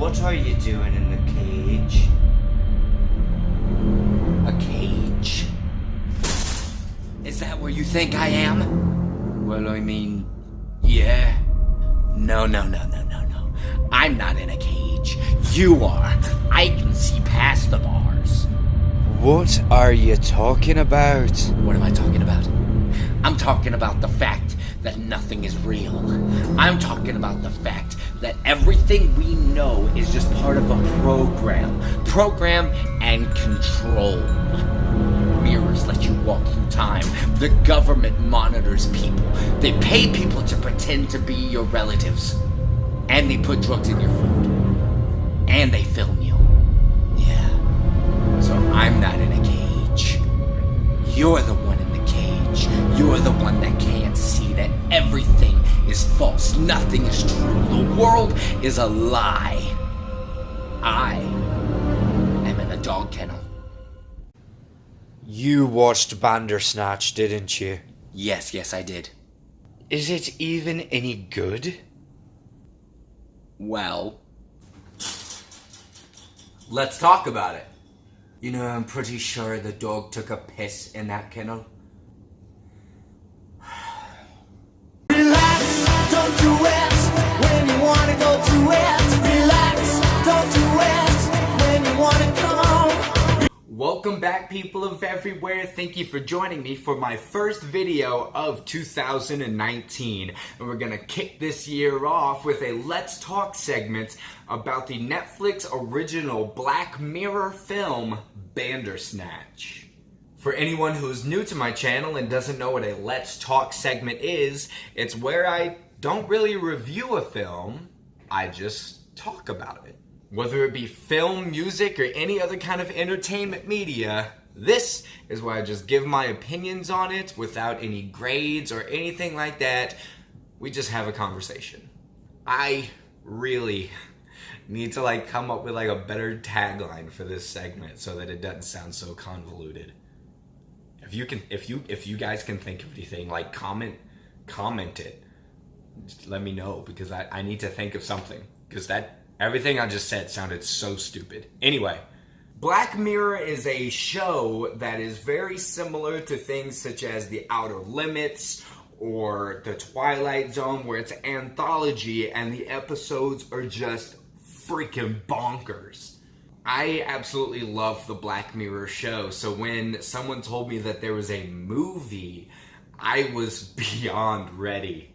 What are you doing in the cage? A cage? Is that where you think I am? Well, I mean, yeah. No. I'm not in a cage. You are. I can see past the bars. What are you talking about? What am I talking about? I'm talking about the fact that nothing is real. I'm talking about the fact that everything we know is just part of a program. Program and control. Mirrors let you walk through time. The government monitors people. They pay people to pretend to be your relatives. And they put drugs in your food. And they film you. Yeah. So I'm not in a cage. You're the one in the cage. You're the one that can't see that everything is false. Nothing is true. The world is a lie. I am in a dog kennel. You watched Bandersnatch, didn't you? Yes, I did. Is it even any good? Well, let's talk about it. You know, I'm pretty sure the dog took a piss in that kennel. Relax, don't do it when you wanna go to it. Relax, don't do it when you wanna go. Welcome back, people of everywhere. Thank you for joining me for my first video of 2019. And we're gonna kick this year off with a Let's Talk segment about the Netflix original Black Mirror film, Bandersnatch. For anyone who's new to my channel and doesn't know what a Let's Talk segment is, it's where I don't really review a film, I just talk about it. Whether it be film, music, or any other kind of entertainment media, this is where I just give my opinions on it without any grades or anything like that. We just have a conversation. I really need to come up with a better tagline for this segment so that it doesn't sound so convoluted. If you guys can think of anything, comment it. Just let me know, because I need to think of something, because everything I just said sounded so stupid. Anyway, Black Mirror is a show that is very similar to things such as The Outer Limits or The Twilight Zone, where it's an anthology and the episodes are just freaking bonkers. I absolutely love the Black Mirror show, so when someone told me that there was a movie, I was beyond ready.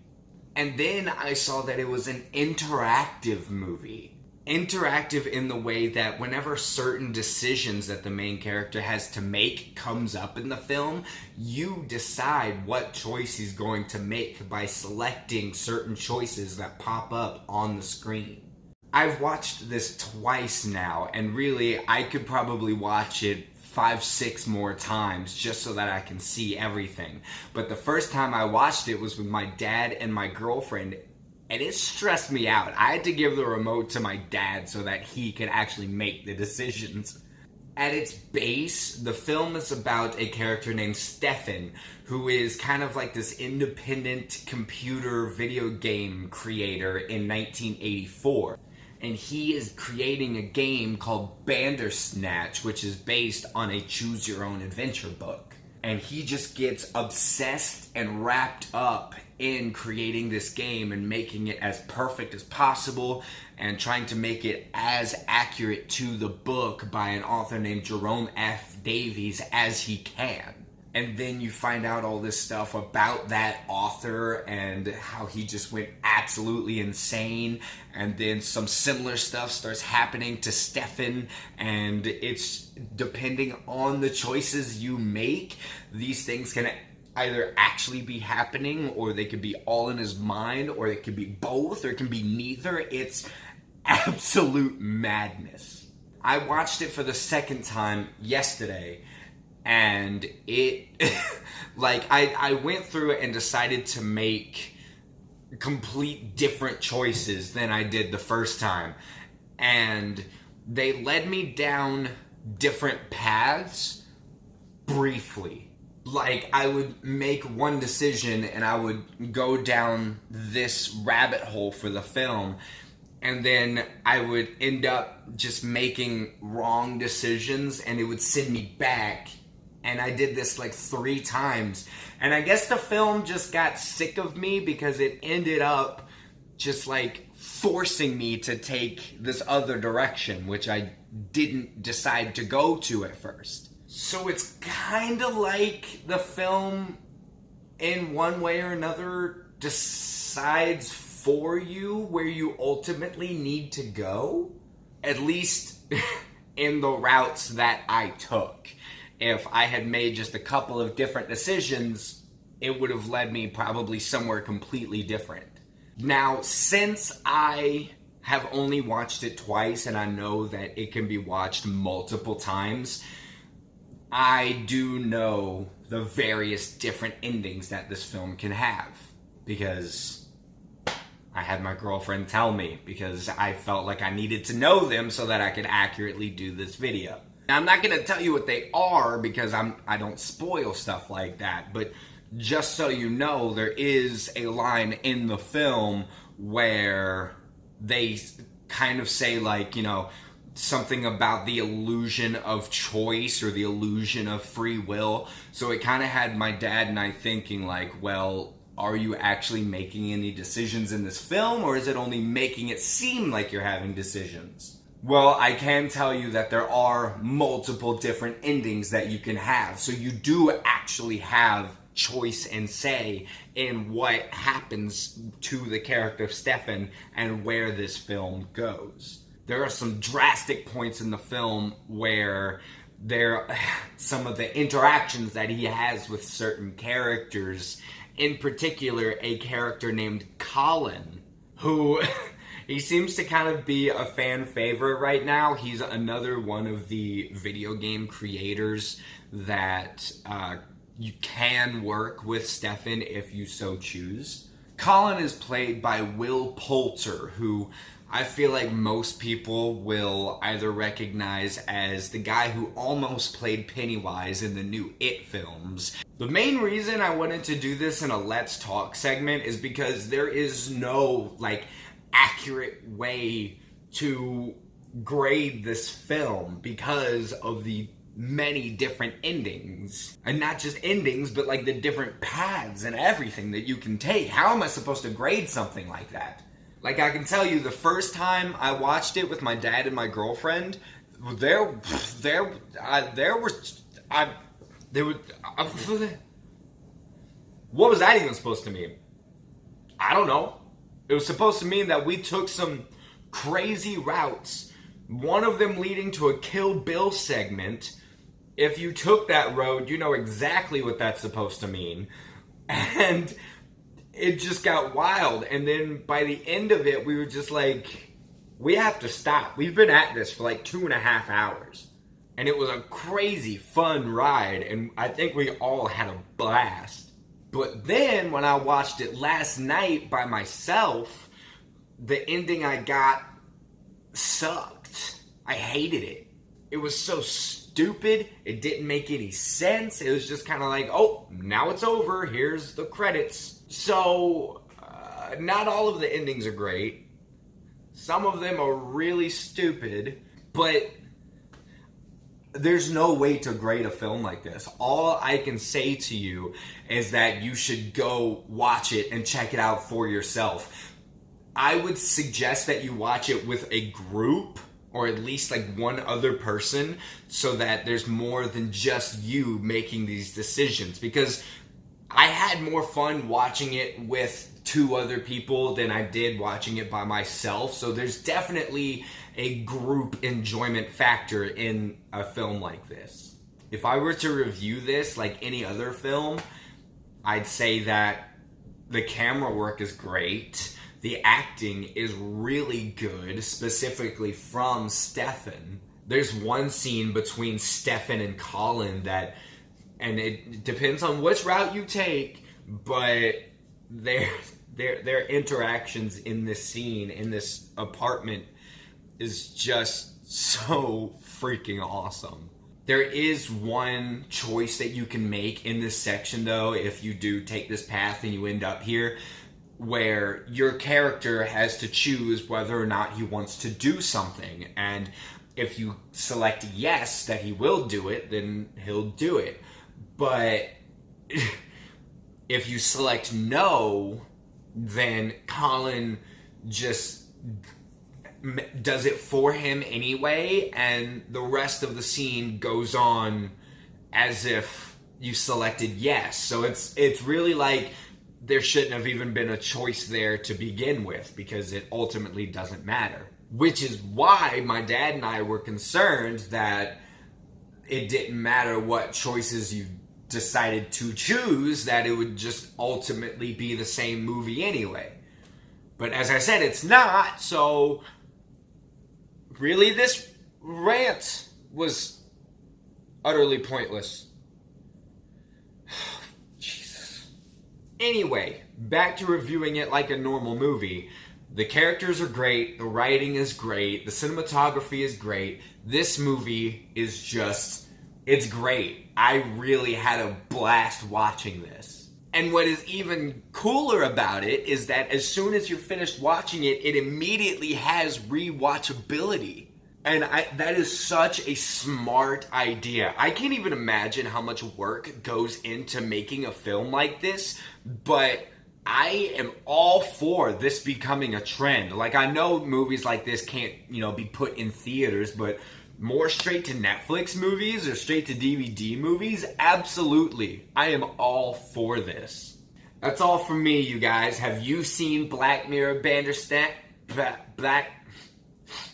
And then I saw that it was an interactive movie. Interactive in the way that whenever certain decisions that the main character has to make comes up in the film, you decide what choice he's going to make by selecting certain choices that pop up on the screen. I've watched this twice now, and really I could probably watch it 5-6 more times just so that I can see everything. But the first time I watched it was with my dad and my girlfriend, and it stressed me out. I had to give the remote to my dad so that he could actually make the decisions. At its base, the film is about a character named Stefan, who is kind of like this independent computer video game creator in 1984. And he is creating a game called Bandersnatch, which is based on a choose-your-own-adventure book. And he just gets obsessed and wrapped up in creating this game and making it as perfect as possible and trying to make it as accurate to the book by an author named Jerome F. Davies as he can. And then you find out all this stuff about that author and how he just went absolutely insane. And then some similar stuff starts happening to Stefan. And it's depending on the choices you make, these things can either actually be happening, or they could be all in his mind, or it could be both, or it can be neither. It's absolute madness. I watched it for the second time yesterday. And it, I went through it and decided to make complete different choices than I did the first time. And they led me down different paths briefly. I would make one decision and I would go down this rabbit hole for the film. and then I would end up just making wrong decisions, and it would send me back. And I did this like 3 times. And I guess the film just got sick of me because it ended up just like forcing me to take this other direction, which I didn't decide to go to at first. So it's kind of like the film, in one way or another, decides for you where you ultimately need to go. At least in the routes that I took. If I had made just a couple of different decisions, it would have led me probably somewhere completely different. Now, since I have only watched it twice, and I know that it can be watched multiple times, I do know the various different endings that this film can have. Because I had my girlfriend tell me, because I felt like I needed to know them so that I could accurately do this video. Now, I'm not going to tell you what they are because I don't spoil stuff like that, but just so you know, there is a line in the film where they kind of say, like, you know, something about the illusion of choice or the illusion of free will. So it kind of had my dad and I thinking, like, well, are you actually making any decisions in this film, or is it only making it seem like you're having decisions? Well, I can tell you that there are multiple different endings that you can have. So you do actually have choice and say in what happens to the character of Stefan and where this film goes. There are some drastic points in the film where some of the interactions that he has with certain characters, in particular a character named Colin, who... He seems to kind of be a fan favorite right now. He's another one of the video game creators that you can work with Stefan if you so choose. Colin is played by Will Poulter, who I feel like most people will either recognize as the guy who almost played Pennywise in the new It films. The main reason I wanted to do this in a Let's Talk segment is because there is no, like, accurate way to grade this film because of the many different endings. And not just endings, but like the different paths and everything that you can take. How am I supposed to grade something like that? Like, I can tell you, the first time I watched it with my dad and my girlfriend, what was that even supposed to mean? I don't know. It was supposed to mean that we took some crazy routes, one of them leading to a Kill Bill segment. If you took that road, you know exactly what that's supposed to mean. And it just got wild. And then by the end of it, we were just like, we have to stop. We've been at this for like 2.5 hours. And it was a crazy fun ride. And I think we all had a blast. But then, when I watched it last night by myself, the ending I got sucked. I hated it. It was so stupid. It didn't make any sense. It was just kind of like, oh, now it's over. Here's the credits. So, not all of the endings are great. Some of them are really stupid. But there's no way to grade a film like this. All I can say to you is that you should go watch it and check it out for yourself. I would suggest that you watch it with a group, or at least like one other person, so that there's more than just you making these decisions. Because I had more fun watching it with 2 other people than I did watching it by myself. So there's definitely a group enjoyment factor in a film like this. If I were to review this like any other film, I'd say that the camera work is great. The acting is really good, specifically from Stefan. There's one scene between Stefan and Colin that, and it depends on which route you take, but their interactions in this scene, in this apartment, is just so freaking awesome. There is one choice that you can make in this section, though, if you do take this path and you end up here. where your character has to choose whether or not he wants to do something. And if you select yes, that he will do it, then he'll do it. But if you select no, then Colin just does it for him anyway, and the rest of the scene goes on as if you selected yes. So it's really like there shouldn't have even been a choice there to begin with, because it ultimately doesn't matter. Which is why my dad and I were concerned that it didn't matter what choices you decided to choose, that it would just ultimately be the same movie anyway. But as I said, it's not, so really this rant was utterly pointless. Jesus. Anyway, back to reviewing it like a normal movie. The characters are great, the writing is great, the cinematography is great. This movie is just, it's great. I really had a blast watching this. And what is even cooler about it is that as soon as you're finished watching it, it immediately has rewatchability. And that is such a smart idea. I can't even imagine how much work goes into making a film like this, but I am all for this becoming a trend. Like, I know movies like this can't, be put in theaters, but more straight to Netflix movies or straight to DVD movies, absolutely. I am all for this. That's all from me, you guys. Have you seen Black Mirror Bandersnatch?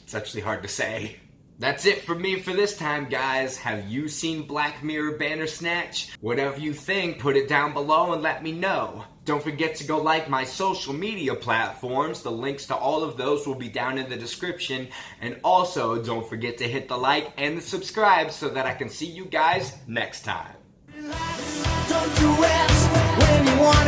It's actually hard to say. That's it for me for this time, guys. Have you seen Black Mirror Bandersnatch? Whatever you think, put it down below and let me know. Don't forget to go like my social media platforms. The links to all of those will be down in the description. And also, don't forget to hit the like and the subscribe so that I can see you guys next time. Don't do it when you want